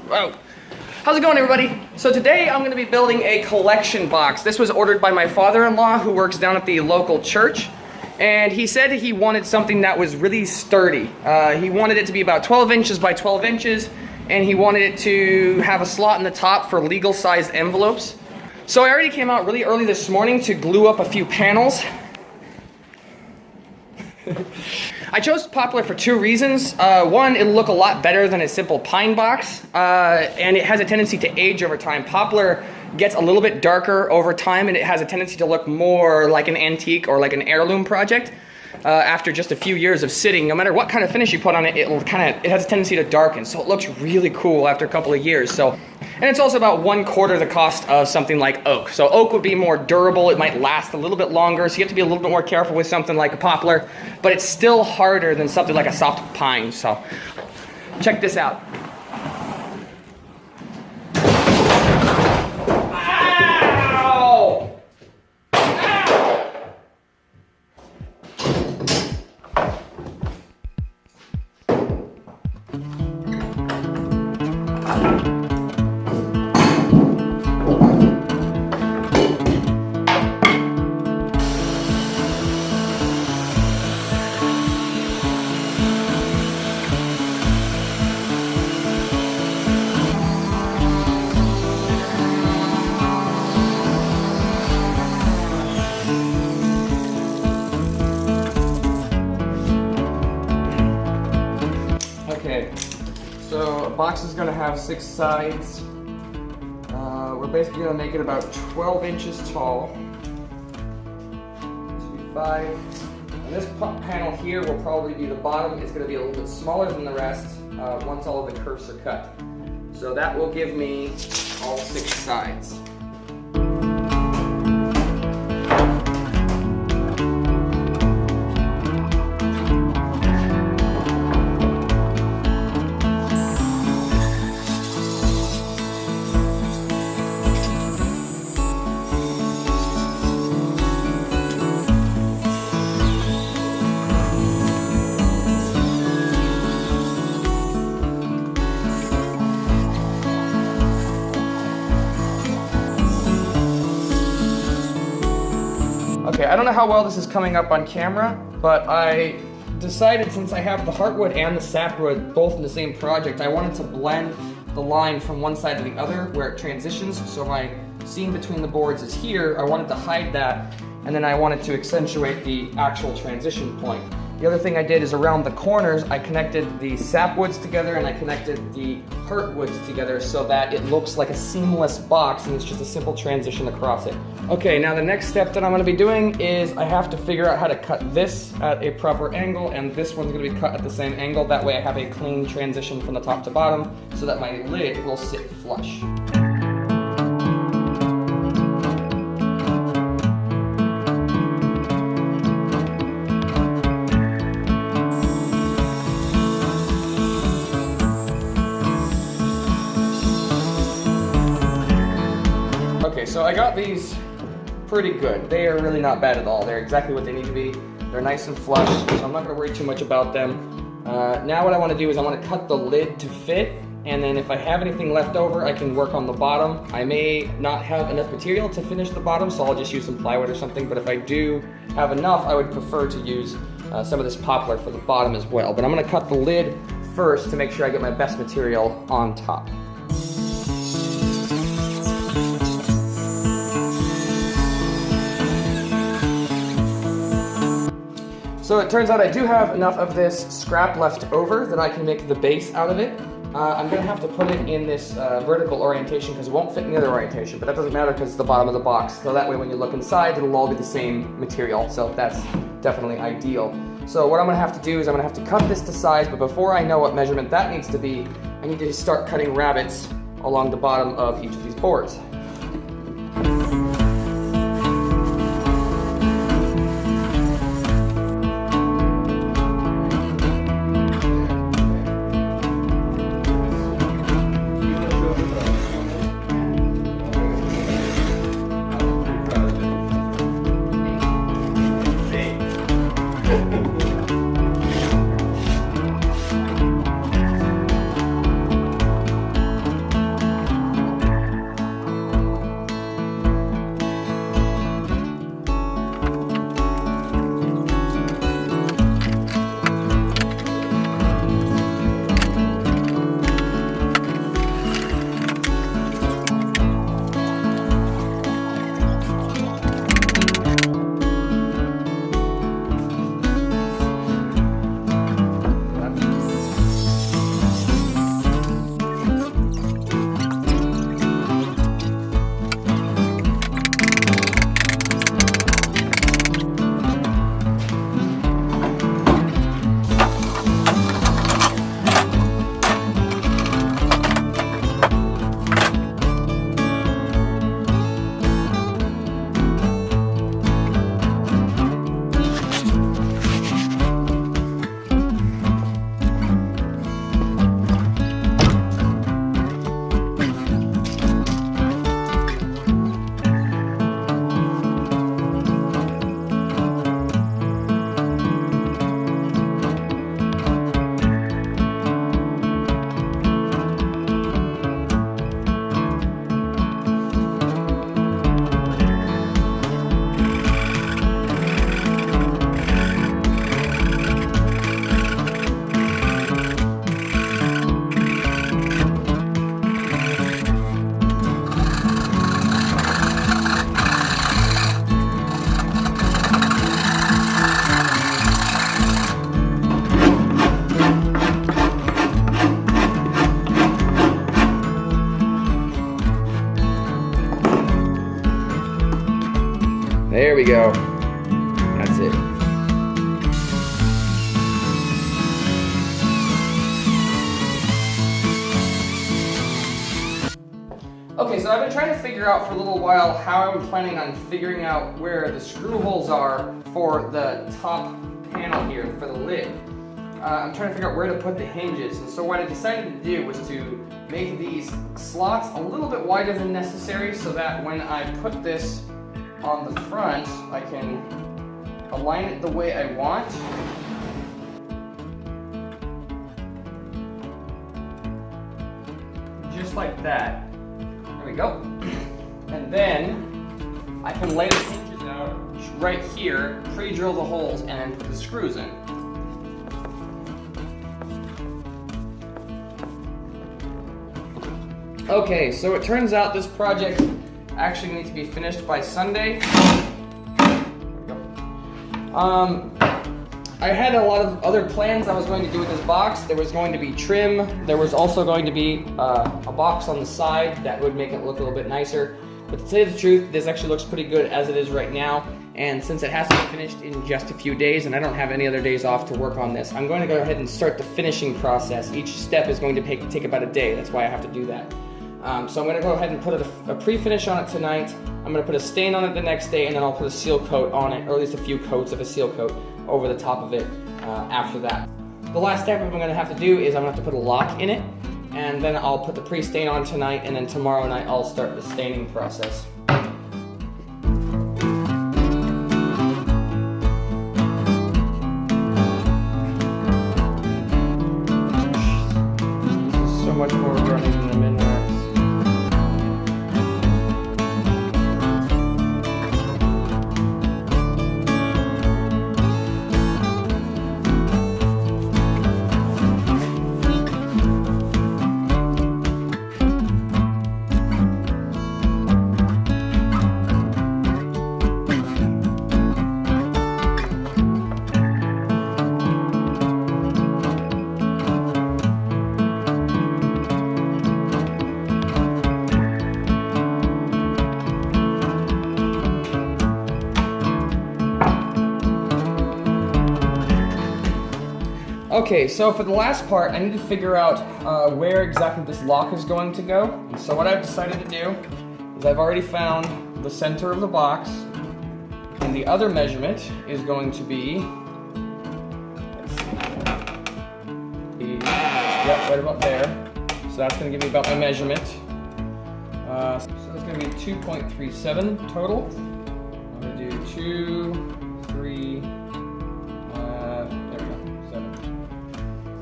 Whoa. How's it going, everybody? So today I'm going to be building a collection box. This was ordered by my father-in-law who works down at the local church. And he said he wanted something that was really sturdy. He wanted it to be about 12 inches by 12 inches. And he wanted it to have a slot in the top for legal-sized envelopes. So I already came out really early this morning to glue up a few panels. I chose poplar for two reasons. One, it'll look a lot better than a simple pine box, and it has a tendency to age over time. Poplar gets a little bit darker over time, and it has a tendency to look more like an antique or like an heirloom project. After just a few years of sitting, no matter what kind of finish you put on it, it has a tendency to darken, so it looks really cool after a couple of years. And it's also about 1/4 the cost of something like oak. So oak would be more durable, it might last a little bit longer, so you have to be a little bit more careful with something like a poplar, but it's still harder than something like a soft pine. So check this out. Okay, so a box is going to have 6 sides. We're basically going to make it about 12 inches tall. This will be 5. And this panel here will probably be the bottom. It's going to be a little bit smaller than the rest once all of the curves are cut. So that will give me all 6 sides. Okay, I don't know how well this is coming up on camera, but I decided, since I have the heartwood and the sapwood both in the same project, I wanted to blend the line from one side to the other where it transitions. So my seam between the boards is here. I wanted to hide that, and then I wanted to accentuate the actual transition point. The other thing I did is around the corners, I connected the sapwoods together and I connected the heartwoods together so that it looks like a seamless box and it's just a simple transition across it. Okay, now the next step that I'm going to be doing is I have to figure out how to cut this at a proper angle, and this one's going to be cut at the same angle. That way I have a clean transition from the top to bottom so that my lid will sit flush. Okay, so I got these pretty good. They are really not bad at all. They're exactly what they need to be. They're nice and flush, so I'm not going to worry too much about them. Now what I want to do is I want to cut the lid to fit, and then if I have anything left over, I can work on the bottom. I may not have enough material to finish the bottom, so I'll just use some plywood or something, but if I do have enough, I would prefer to use some of this poplar for the bottom as well. But I'm going to cut the lid first to make sure I get my best material on top. So it turns out I do have enough of this scrap left over that I can make the base out of it. I'm going to have to put it in this vertical orientation because it won't fit in the other orientation, but that doesn't matter because it's the bottom of the box. So that way when you look inside, it'll all be the same material. So that's definitely ideal. So what I'm going to have to do is I'm going to have to cut this to size, but before I know what measurement that needs to be, I need to start cutting rabbets along the bottom of each of these boards. we go. That's it. Okay, so I've been trying to figure out for a little while how I'm planning on figuring out where the screw holes are for the top panel here, for the lid. I'm trying to figure out where to put the hinges, and so what I decided to do was to make these slots a little bit wider than necessary so that when I put this on the front, I can align it the way I want. Just like that. There we go. And then I can lay the hinges out right here, pre-drill the holes, and then put the screws in. Okay, so it turns out this project actually needs to be finished by Sunday. There we go. I had a lot of other plans I was going to do with this box. There was going to be trim. There was also going to be a box on the side that would make it look a little bit nicer. But to tell you the truth, this actually looks pretty good as it is right now. And since it has to be finished in just a few days, and I don't have any other days off to work on this, I'm going to go ahead and start the finishing process. Each step is going to take about a day. That's why I have to do that. So I'm going to go ahead and put a pre-finish on it tonight. I'm going to put a stain on it the next day, and then I'll put a seal coat on it, or at least a few coats of a seal coat over the top of it after that. The last step I'm going to have to do is I'm going to have to put a lock in it, and then I'll put the pre-stain on tonight, and then tomorrow night I'll start the staining process. So much more running than the min-wax. Okay, so for the last part, I need to figure out where exactly this lock is going to go. And so what I've decided to do is I've already found the center of the box, and the other measurement is going to be, let's see, yep, right about there. So that's going to give me about my measurement. So it's going to be 2.37 total. I'm going to do 2, 3,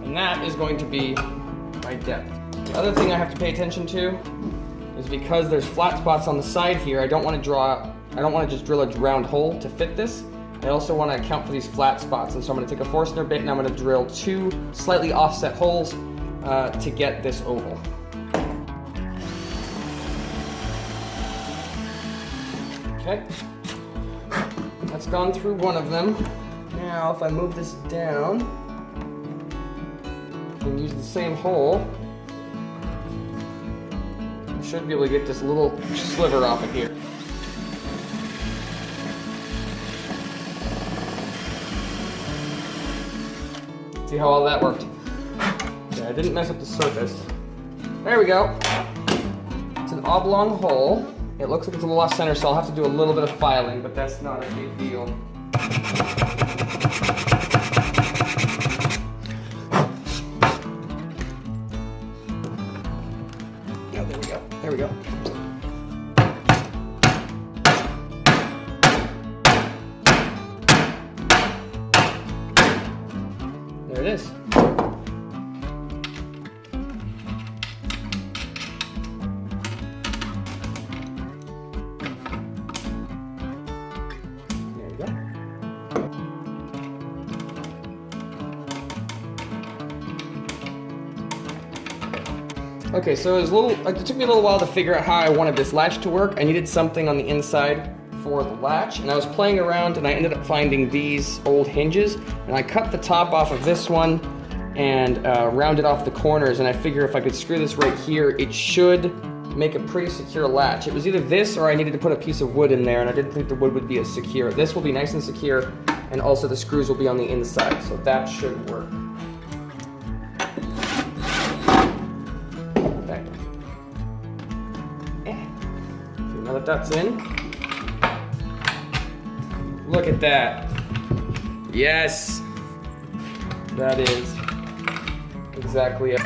and that is going to be my depth. The other thing I have to pay attention to is because there's flat spots on the side here, I don't want to just drill a round hole to fit this. I also want to account for these flat spots, and so I'm going to take a Forstner bit and I'm going to drill 2 slightly offset holes to get this oval. Okay, that's gone through one of them. Now if I move this down and use the same hole, I should be able to get this little sliver off of here. See how all that worked? Yeah, I didn't mess up the surface. There we go. It's an oblong hole. It looks like it's a little off center, so I'll have to do a little bit of filing, but that's not a big deal. There we go. There it is. There you go. Okay, so it took me a little while to figure out how I wanted this latch to work. I needed something on the inside for the latch, and I was playing around and I ended up finding these old hinges, and I cut the top off of this one and rounded off the corners, and I figure if I could screw this right here, it should make a pretty secure latch. It was either this or I needed to put a piece of wood in there, and I didn't think the wood would be as secure. This will be nice and secure, and also the screws will be on the inside, so that should work. Okay. Now that that's in, look at that. Yes, that is exactly it.